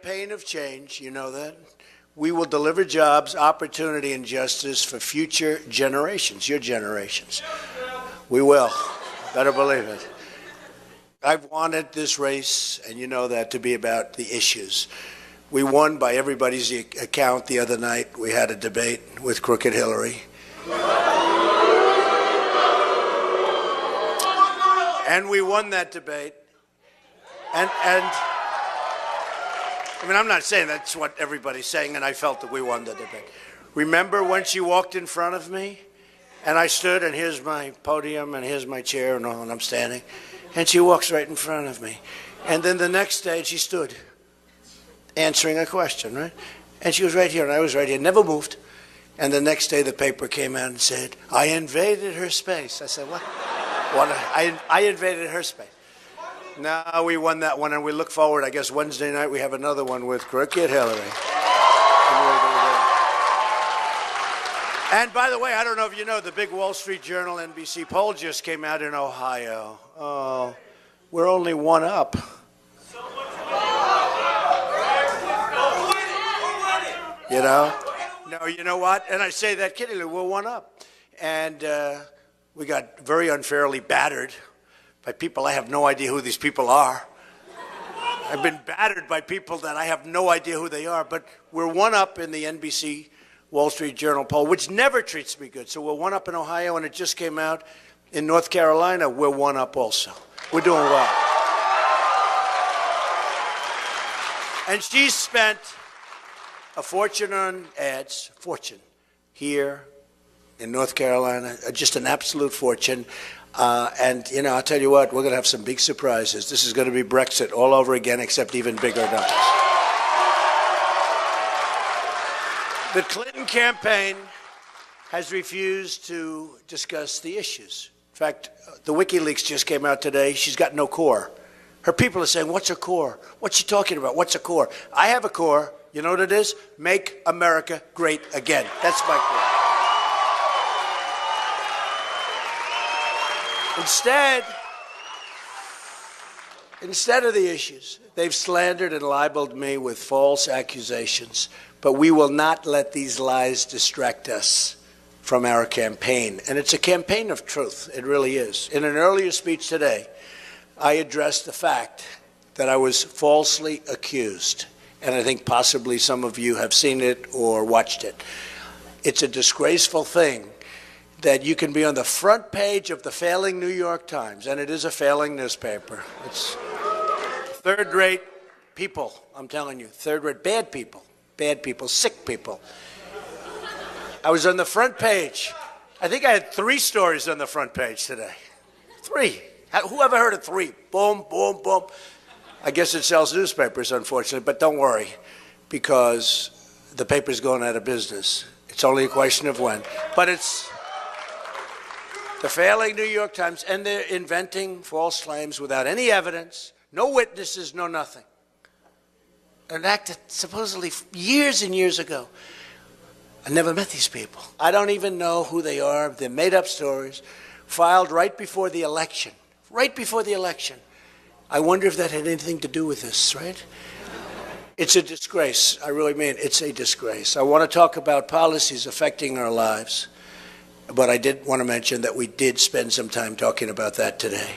campaign of change, you know that. We will deliver jobs, opportunity, and justice for future generations, your generations. We will. Better believe it. I've wanted this race, and you know that, to be about the issues. We won by everybody's account the other night. We had a debate with Crooked Hillary. And we won that debate. And I mean, I'm not saying that's what everybody's saying, and I felt that we won the debate. Remember when she walked in front of me, and I stood, and here's my podium, and here's my chair, and all, and I'm standing, and she walks right in front of me. And then the next day, she stood, answering a question, right? And she was right here, and I was right here, never moved. And the next day, the paper came out and said, I invaded her space. I said, what? I invaded her space. No, we won that one, and we look forward. I guess Wednesday night we have another one with Crooked Hillary. And by the way, I don't know if you know, the big Wall Street Journal NBC poll just came out in Ohio. Oh, we're only one up. You know? No, you know what? And I say that kiddingly, we're one up. And we got very unfairly battered by people. I have no idea who these people are. I've been battered by people that I have no idea who they are, but we're one up in the NBC Wall Street Journal poll, which never treats me good. So we're one up in Ohio, and it just came out in North Carolina. We're one up also. We're doing well. And she's spent a fortune on ads, here in North Carolina, just an absolute fortune. And, you know, I'll tell you what, we're going to have some big surprises. This is going to be Brexit all over again, except even bigger numbers. The Clinton campaign has refused to discuss the issues. In fact, the WikiLeaks just came out today. She's got no core. Her people are saying, what's her core? What's she talking about? What's her core? I have a core. You know what it is? Make America great again. That's my core. Instead of the issues, they've slandered and libeled me with false accusations, but we will not let these lies distract us from our campaign. And it's a campaign of truth. It really is. In an earlier speech today, I addressed the fact that I was falsely accused, and I think possibly some of you have seen it or watched it. It's a disgraceful thing that you can be on the front page of the failing New York Times, and it is a failing newspaper. It's third-rate people, I'm telling you, third-rate, bad people, sick people. I was on the front page. I think I had 3 stories on the front page today. 3. Who ever heard of 3? Boom, boom, boom. I guess it sells newspapers, unfortunately, but don't worry, because the paper's going out of business. It's only a question of when. But it's the failing New York Times, and they're inventing false claims without any evidence, no witnesses, no nothing. An act that supposedly years and years ago. I never met these people. I don't even know who they are. They're made-up stories, filed right before the election. Right before the election. I wonder if that had anything to do with this, right? It's a disgrace. I really mean it's a disgrace. I want to talk about policies affecting our lives. But I did want to mention that we did spend some time talking about that today.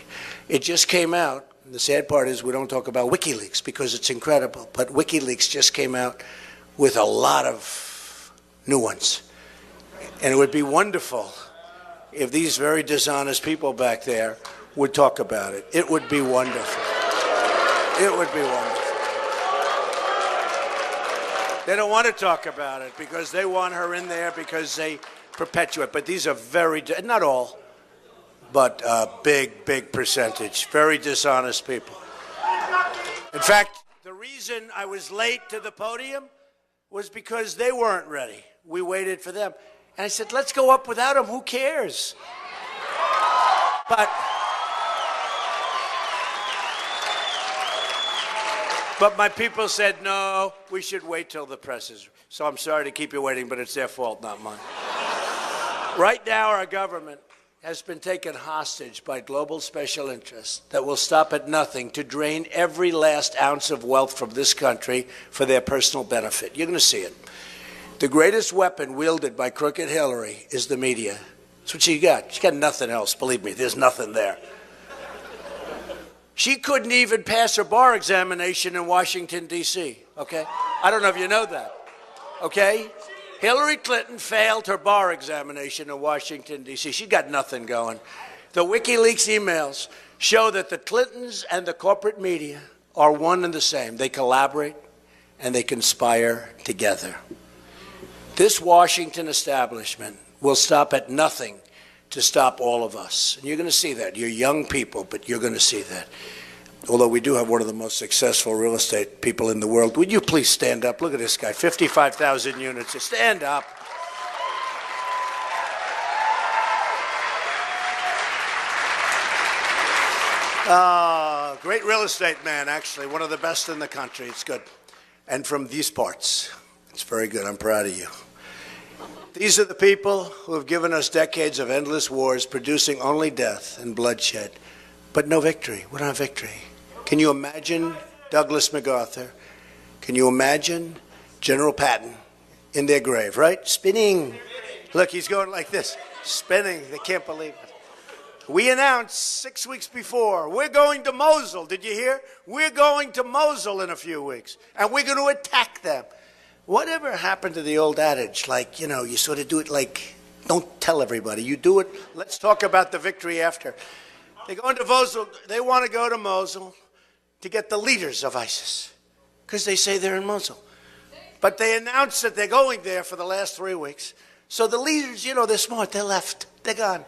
It just came out. And the sad part is we don't talk about WikiLeaks because it's incredible. But WikiLeaks just came out with a lot of new ones. And it would be wonderful if these very dishonest people back there would talk about it. It would be wonderful. It would be wonderful. They don't want to talk about it because they want her in there because they perpetuate. But these are very, not all, but a big, big percentage. Very dishonest people. In fact, the reason I was late to the podium was because they weren't ready. We waited for them. And I said, let's go up without them. Who cares? But my people said, no, we should wait till the press is. So I'm sorry to keep you waiting, but it's their fault, not mine. Right now, our government has been taken hostage by global special interests that will stop at nothing to drain every last ounce of wealth from this country for their personal benefit. You're going to see it. The greatest weapon wielded by crooked Hillary is the media. That's what she got. She got nothing else. Believe me, there's nothing there. She couldn't even pass her bar examination in Washington, D.C., okay? I don't know if you know that, okay? Hillary Clinton failed her bar examination in Washington, D.C. She got nothing going. The WikiLeaks emails show that the Clintons and the corporate media are one and the same. They collaborate and they conspire together. This Washington establishment will stop at nothing to stop all of us. And you're going to see that. You're young people, but you're going to see that. Although we do have one of the most successful real estate people in the world. Would you please stand up? Look at this guy, 55,000 units. Stand up. Great real estate man, actually. One of the best in the country. It's good. And from these parts. It's very good. I'm proud of you. These are the people who have given us decades of endless wars, producing only death and bloodshed, but no victory. We don't have victory. Can you imagine Douglas MacArthur? Can you imagine General Patton in their grave, right? Spinning. Look, he's going like this, spinning. They can't believe it. We announced 6 weeks before, we're going to Mosul. Did you hear? We're going to Mosul in a few weeks, and we're going to attack them. Whatever happened to the old adage, like, you know, you sort of do it like, don't tell everybody. You do it, let's talk about the victory after. They're going to Mosul. They want to go to Mosul to get the leaders of ISIS because they say they're in Mosul. But they announced that they're going there for the last 3 weeks. So the leaders, you know, they're smart. They're left. They're gone.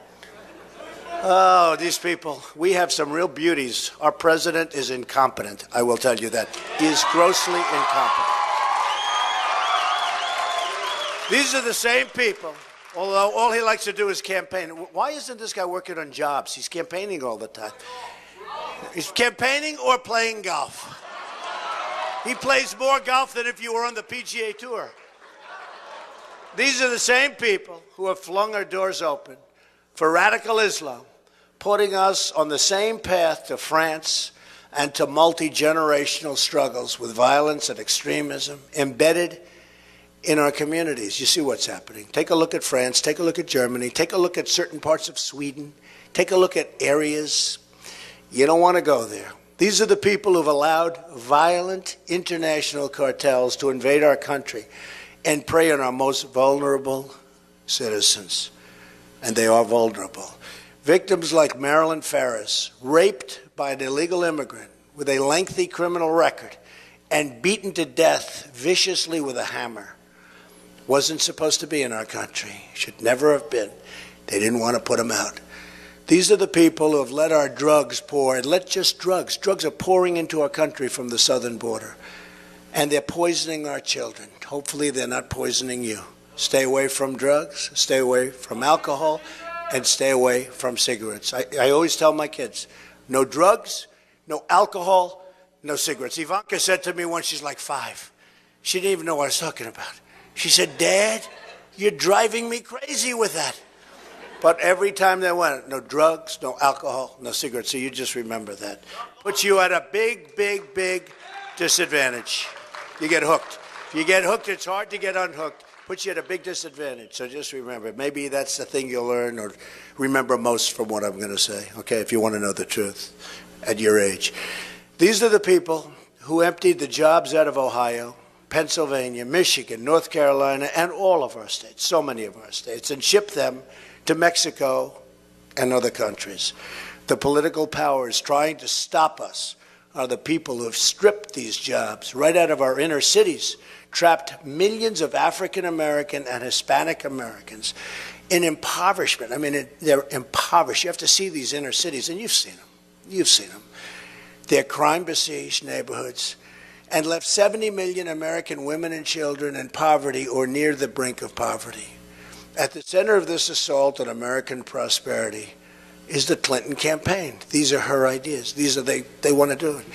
Oh, these people. We have some real beauties. Our president is incompetent. I will tell you that. He is grossly incompetent. These are the same people, although all he likes to do is campaign. Why isn't this guy working on jobs? He's campaigning all the time. He's campaigning or playing golf. He plays more golf than if you were on the PGA Tour. These are the same people who have flung our doors open for radical Islam, putting us on the same path to France and to multi-generational struggles with violence and extremism embedded in our communities. You see what's happening. Take a look at France, take a look at Germany, take a look at certain parts of Sweden, take a look at areas. You don't want to go there. These are the people who've allowed violent international cartels to invade our country and prey on our most vulnerable citizens. And they are vulnerable. Victims like Marilyn Ferris, raped by an illegal immigrant with a lengthy criminal record and beaten to death viciously with a hammer, wasn't supposed to be in our country. Should never have been. They didn't want to put him out. These are the people who have let our drugs pour, and let just drugs. Drugs are pouring into our country from the southern border. And they're poisoning our children. Hopefully they're not poisoning you. Stay away from drugs, stay away from alcohol, and stay away from cigarettes. I always tell my kids, no drugs, no alcohol, no cigarettes. Ivanka said to me once, she's like 5. She didn't even know what I was talking about. She said, Dad, you're driving me crazy with that. But every time they went, no drugs, no alcohol, no cigarettes. So you just remember that. Puts you at a big, big, big disadvantage. You get hooked. If you get hooked, it's hard to get unhooked. Puts you at a big disadvantage. So just remember, maybe that's the thing you'll learn or remember most from what I'm going to say, okay, if you want to know the truth at your age. These are the people who emptied the jobs out of Ohio, Pennsylvania, Michigan, North Carolina, and all of our states, so many of our states, and shipped them to Mexico and other countries. The political powers trying to stop us are the people who have stripped these jobs right out of our inner cities, trapped millions of African American and Hispanic Americans in impoverishment. I mean, they're impoverished. You have to see these inner cities, and you've seen them. You've seen them. They're crime-besieged neighborhoods, and left 70 million American women and children in poverty or near the brink of poverty. At the center of this assault on American prosperity is the Clinton campaign. These are her ideas. They want to do it.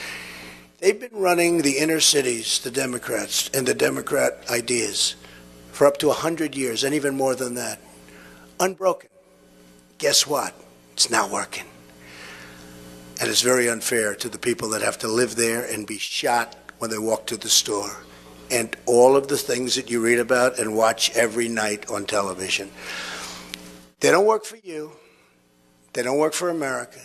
They've been running the inner cities, the Democrats, and the Democrat ideas for up to 100 years, and even more than that. Unbroken. guess what? It's not working. And it's very unfair to the people that have to live there and be shot when they walk to the store. And all of the things that you read about and watch every night on television. They don't work for you. They don't work for America.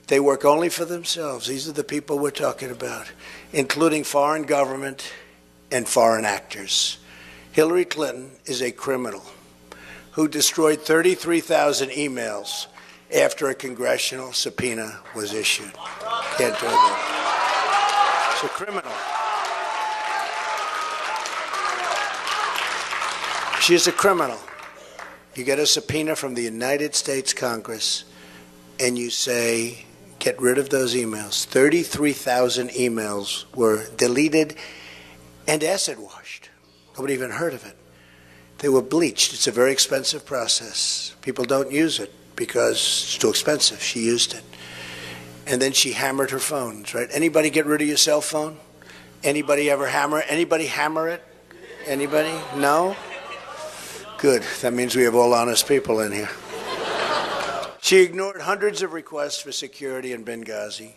They work only for themselves. These are the people we're talking about, including foreign government and foreign actors. Hillary Clinton is a criminal who destroyed 33,000 emails after a congressional subpoena was issued. Can't do that. She's a criminal. She is a criminal. You get a subpoena from the United States Congress and you say, get rid of those emails. 33,000 emails were deleted and acid washed. Nobody even heard of it. They were bleached. It's a very expensive process. People don't use it because it's too expensive. She used it. And then she hammered her phones, right? Anybody get rid of your cell phone? Anybody ever hammer it? Anybody hammer it? Anybody? No? Good. That means we have all honest people in here. She ignored hundreds of requests for security in Benghazi,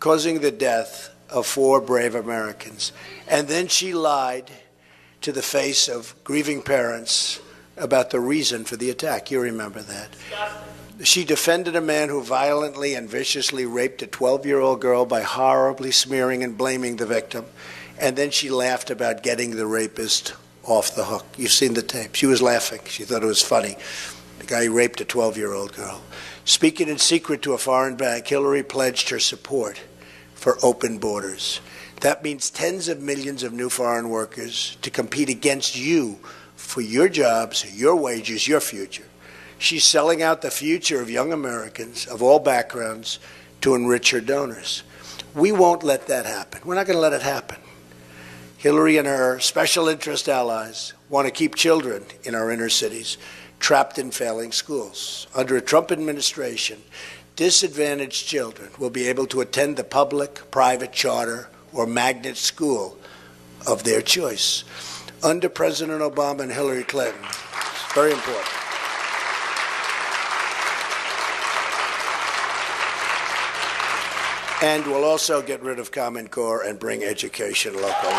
causing the death of 4 brave Americans. And then she lied to the face of grieving parents about the reason for the attack. You remember that. She defended a man who violently and viciously raped a 12-year-old girl by horribly smearing and blaming the victim. And then she laughed about getting the rapist off the hook. You've seen the tape. She was laughing. She thought it was funny. The guy raped a 12-year-old girl. Speaking in secret to a foreign bank, Hillary pledged her support for open borders. That means tens of millions of new foreign workers to compete against you for your jobs, your wages, your future. She's selling out the future of young Americans of all backgrounds to enrich her donors. We won't let that happen. We're not going to let it happen. Hillary and her special interest allies want to keep children in our inner cities trapped in failing schools. Under a Trump administration, disadvantaged children will be able to attend the public, private, charter, or magnet school of their choice. Under President Obama and Hillary Clinton, it's very important. And we'll also get rid of Common Core and bring education local.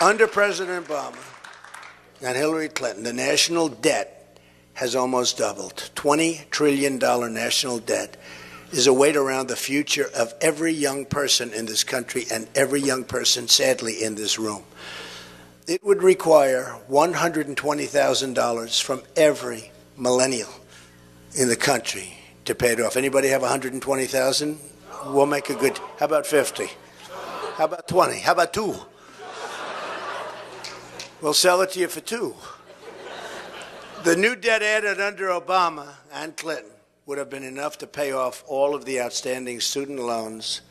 Under President Obama and Hillary Clinton, the national debt has almost doubled. $20 trillion national debt is a weight around the future of every young person in this country and every young person, sadly, in this room. It would require $120,000 from every millennial in the country to pay it off. Anybody have $120,000? We'll make a good, how about 50? How about 20? How about 2? We'll sell it to you for 2. The new debt added under Obama and Clinton would have been enough to pay off all of the outstanding student loans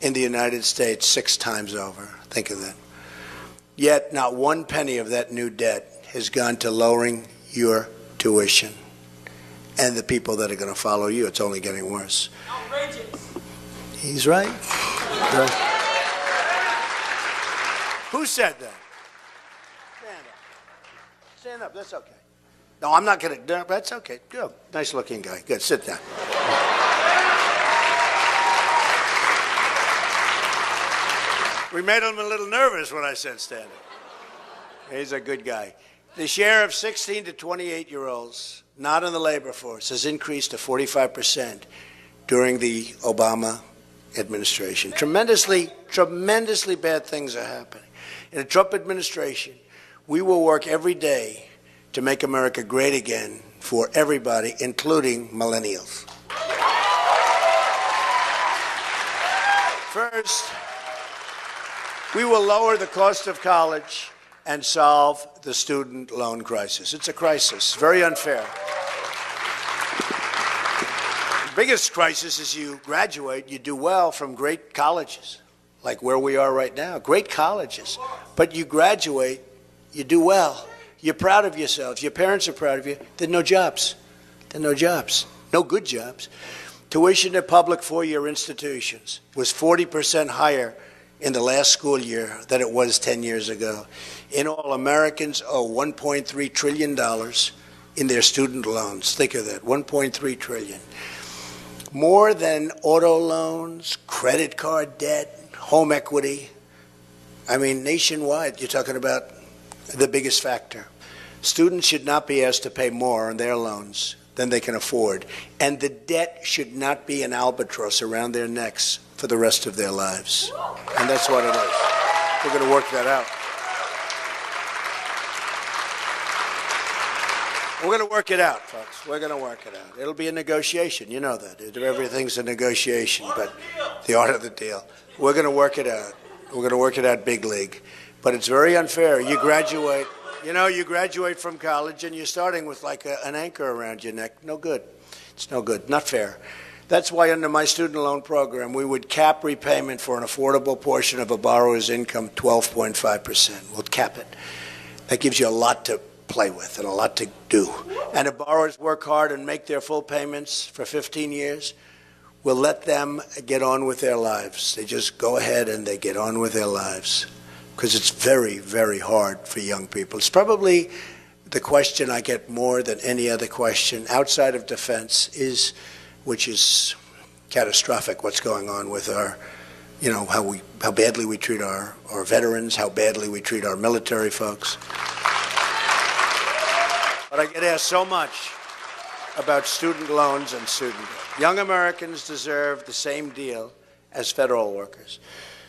in the United States 6 times over. Think of that. Yet not one penny of that new debt has gone to lowering your tuition and the people that are going to follow you. It's only getting worse. Outrageous. He's right. Who said that? Stand up. Stand up. That's okay. No, I'm not going to. No, that's okay. Good. Nice looking guy. Good. Sit down. We made him a little nervous when I said stand up. He's a good guy. The share of 16 to 28-year-olds not in the labor force has increased to 45% during the Obama administration. Tremendously bad things are happening. In the Trump administration, we will work every day to make America great again for everybody, including millennials. First, we will lower the cost of college and solve the student loan crisis. It's a crisis, very unfair. The biggest crisis is you graduate, you do well from great colleges, like where we are right now, great colleges. But you graduate, you do well, you're proud of yourselves, your parents are proud of you, there are no jobs. There are no jobs, no good jobs. Tuition at public four-year institutions was 40% higher in the last school year than it was 10 years ago. In all, Americans owe $1.3 trillion in their student loans. Think of that, $1.3 trillion. More than auto loans, credit card debt, home equity. I mean, nationwide, you're talking about the biggest factor. Students should not be asked to pay more on their loans than they can afford. And the debt should not be an albatross around their necks for the rest of their lives. And that's what it is. We're going to work that out. We're going to work it out, folks. We're going to work it out. It'll be a negotiation. You know that. Everything's a negotiation, but the art of the deal. We're going to work it out. We're going to work it out big league. But it's very unfair. You graduate, you graduate from college and you're starting with like an anchor around your neck. No good. It's no good. Not fair. That's why under my student loan program, we would cap repayment for an affordable portion of a borrower's income 12.5%. We'll cap it. That gives you a lot to play with and a lot to do. And if borrowers work hard and make their full payments for 15 years, we'll let them get on with their lives. They just go ahead and they get on with their lives. Because it's very, very hard for young people. It's probably the question I get more than any other question outside of defense which is catastrophic, what's going on with our, how badly we treat our veterans, how badly we treat our military folks. But I get asked so much about student loans and student debt. Young Americans deserve the same deal as federal workers.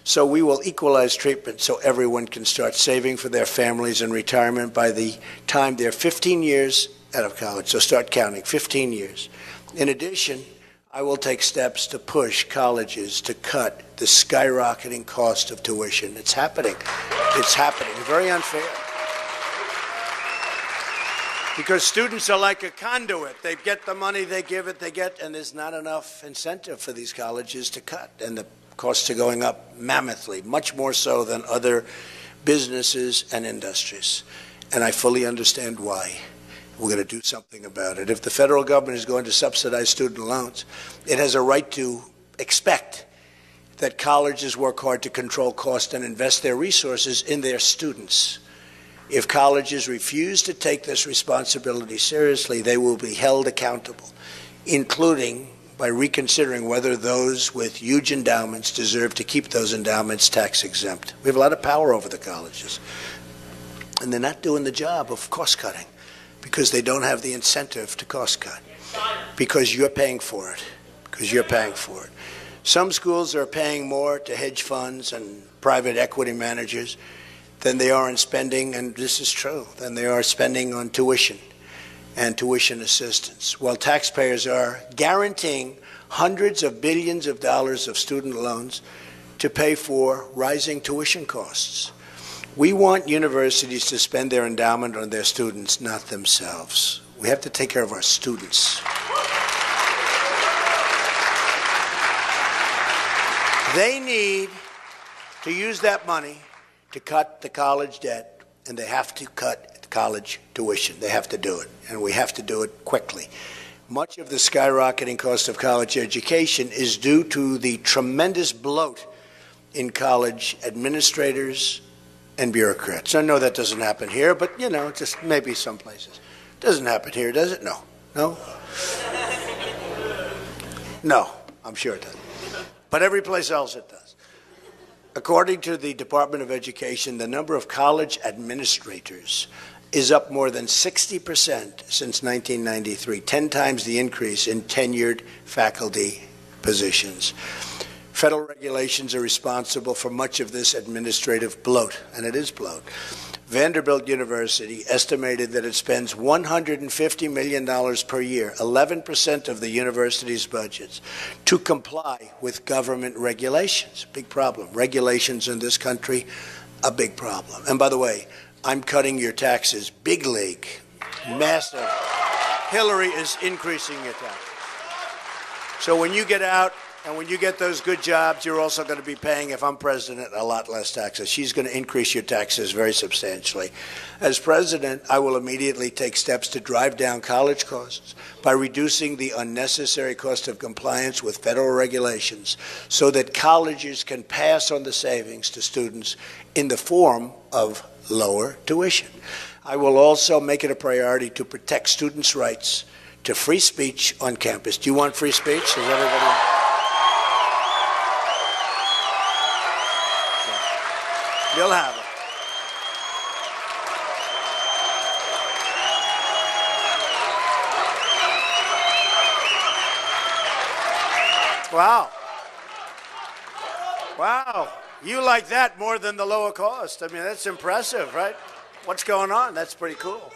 So we will equalize treatment so everyone can start saving for their families in retirement by the time they're 15 years out of college. So start counting, 15 years. In addition, I will take steps to push colleges to cut the skyrocketing cost of tuition. It's happening. It's happening. Very unfair. Because students are like a conduit. They get the money, they give it, they get, and there's not enough incentive for these colleges to cut. And the costs are going up mammothly, much more so than other businesses and industries. And I fully understand why. We're going to do something about it. If the federal government is going to subsidize student loans, it has a right to expect that colleges work hard to control cost and invest their resources in their students. If colleges refuse to take this responsibility seriously, they will be held accountable, including by reconsidering whether those with huge endowments deserve to keep those endowments tax exempt. We have a lot of power over the colleges. And they're not doing the job of cost cutting because they don't have the incentive to cost cut. Because you're paying for it. Because you're paying for it. Some schools are paying more to hedge funds and private equity managers than they are in spending, and this is true, than they are spending on tuition and tuition assistance, while taxpayers are guaranteeing hundreds of billions of dollars of student loans to pay for rising tuition costs. We want universities to spend their endowment on their students, not themselves. We have to take care of our students. They need to use that money to cut the college debt, and they have to cut the college tuition. They have to do it, and we have to do it quickly. Much of the skyrocketing cost of college education is due to the tremendous bloat in college administrators and bureaucrats. I know that doesn't happen here, but, just maybe some places. Doesn't happen here, does it? No. No? No, I'm sure it doesn't. But every place else it does. According to the Department of Education, the number of college administrators is up more than 60% since 1993, 10 times the increase in tenured faculty positions. Federal regulations are responsible for much of this administrative bloat, and it is bloat. Vanderbilt University estimated that it spends $150 million per year, 11% of the university's budgets, to comply with government regulations. Big problem. Regulations in this country, a big problem. And by the way, I'm cutting your taxes, big league, massive. Hillary is increasing your taxes. So when you get out And when you get those good jobs, you're also going to be paying, if I'm president, a lot less taxes. She's going to increase your taxes very substantially. As president, I will immediately take steps to drive down college costs by reducing the unnecessary cost of compliance with federal regulations so that colleges can pass on the savings to students in the form of lower tuition. I will also make it a priority to protect students' rights to free speech on campus. Do you want free speech? Does everybody? You'll have it. Wow. Wow. You like that more than the lower cost. I mean, that's impressive, right? What's going on? That's pretty cool.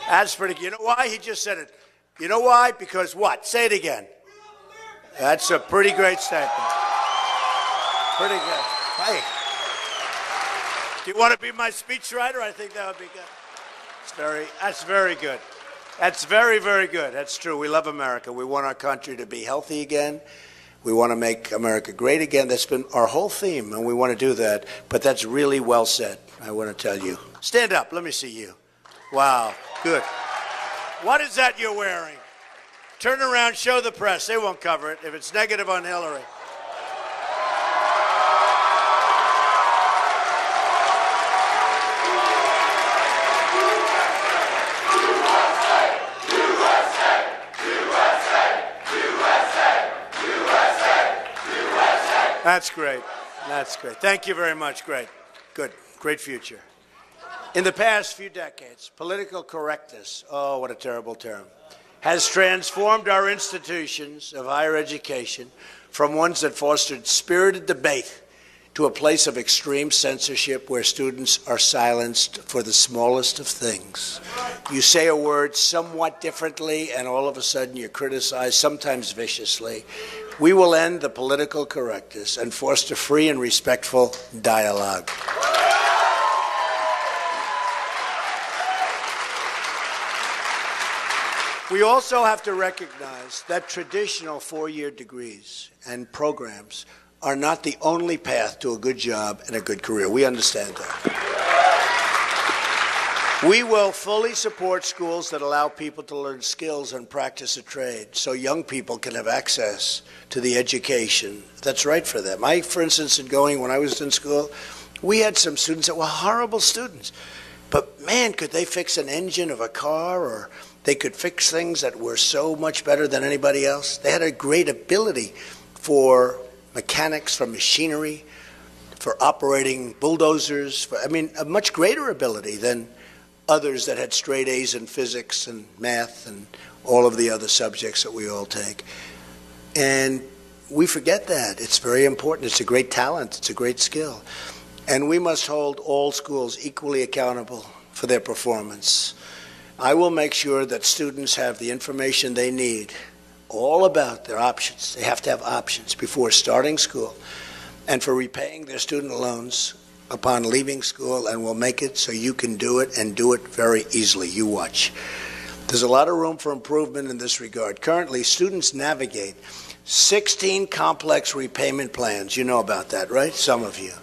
That's pretty cool. You know why? He just said it. You know why? Because what? Say it again. That's a pretty great statement. Pretty good. Hey. Do you want to be my speechwriter? I think that would be good. That's very good. That's very, very good. That's true. We love America. We want our country to be healthy again. We want to make America great again. That's been our whole theme, and we want to do that. But that's really well said, I want to tell you. Stand up. Let me see you. Wow. Good. What is that you're wearing? Turn around. Show the press. They won't cover it if it's negative on Hillary. That's great. That's great. Thank you very much. Great. Good. Great future. In the past few decades, political correctness, oh, what a terrible term, has transformed our institutions of higher education from ones that fostered spirited debate to a place of extreme censorship where students are silenced for the smallest of things. You say a word somewhat differently, and all of a sudden you're criticized, sometimes viciously. We will end the political correctness and foster free and respectful dialogue. We also have to recognize that traditional four-year degrees and programs are not the only path to a good job and a good career. We understand that. We will fully support schools that allow people to learn skills and practice a trade so young people can have access to the education that's right for them. For instance, when I was in school, we had some students that were horrible students. But man, could they fix an engine of a car, or they could fix things that were so much better than anybody else. They had a great ability for mechanics, for machinery, for operating bulldozers, a much greater ability than others that had straight A's in physics and math and all of the other subjects that we all take. And we forget that. It's very important. It's a great talent. It's a great skill. And we must hold all schools equally accountable for their performance. I will make sure that students have the information they need, all about their options. They have to have options before starting school and for repaying their student loans upon leaving school, and we'll make it so you can do it and do it very easily. You watch. There's a lot of room for improvement in this regard. Currently, students navigate 16 complex repayment plans. You know about that, right? Some of you.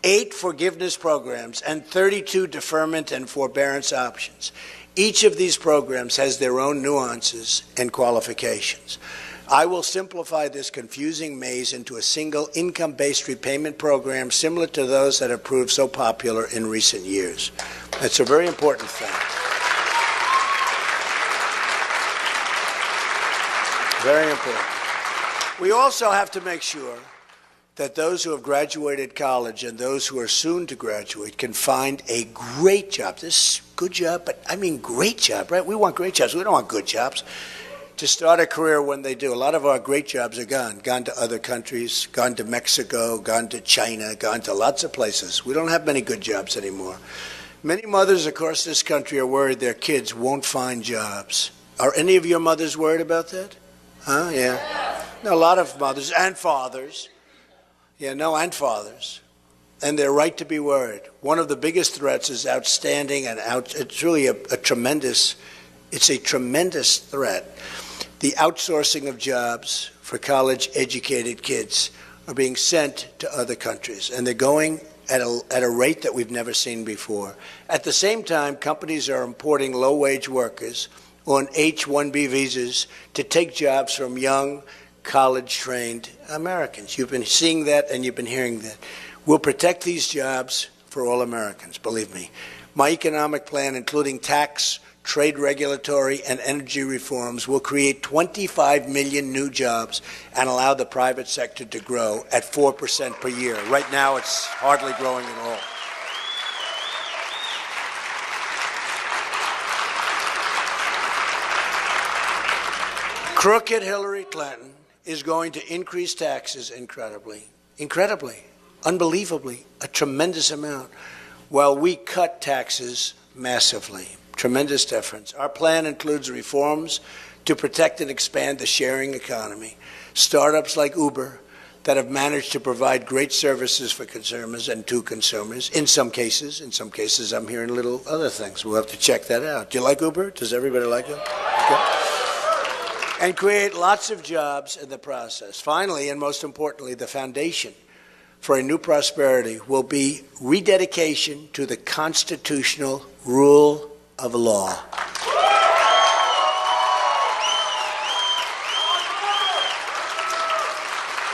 8 forgiveness programs and 32 deferment and forbearance options. Each of these programs has their own nuances and qualifications. I will simplify this confusing maze into a single income-based repayment program similar to those that have proved so popular in recent years. That's a very important thing. Very important. We also have to make sure that those who have graduated college and those who are soon to graduate can find a great job. This good job, but I mean great job, right? We want great jobs. We don't want good jobs. To start a career when they do. A lot of our great jobs are gone to other countries, gone to Mexico, gone to China, gone to lots of places. We don't have many good jobs anymore. Many mothers across this country are worried their kids won't find jobs. Are any of your mothers worried about that? Huh? Yeah. No, a lot of mothers and fathers. And fathers. And they're right to be worried. One of the biggest threats is outstanding and it's really a tremendous threat. The outsourcing of jobs for college-educated kids are being sent to other countries, and they're going at a rate that we've never seen before. At the same time, companies are importing low-wage workers on H-1B visas to take jobs from young, college-trained Americans. You've been seeing that and you've been hearing that. We'll protect these jobs for all Americans, believe me. My economic plan, including tax, trade regulatory, and energy reforms, will create 25 million new jobs and allow the private sector to grow at 4% per year. Right now, it's hardly growing at all. Crooked Hillary Clinton is going to increase taxes incredibly, unbelievably, a tremendous amount, while we cut taxes massively. Tremendous difference. Our plan includes reforms to protect and expand the sharing economy. Startups like Uber that have managed to provide great services for consumers and to consumers. In some cases, I'm hearing little other things. We'll have to check that out. Do you like Uber? Does everybody like it? Okay. And create lots of jobs in the process. Finally, and most importantly, the foundation for a new prosperity will be rededication to the constitutional rule of law.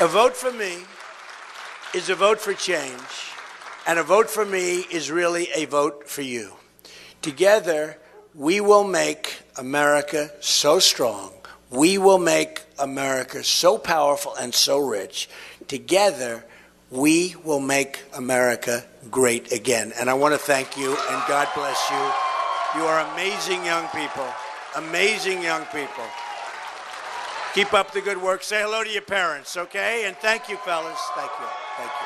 A vote for me is a vote for change, and a vote for me is really a vote for you. Together, we will make America so strong. We will make America so powerful and so rich. Together, we will make America great again. And I want to thank you, and God bless you. You are amazing young people. Amazing young people. Keep up the good work. Say hello to your parents, okay? And thank you, fellas. Thank you. Thank you.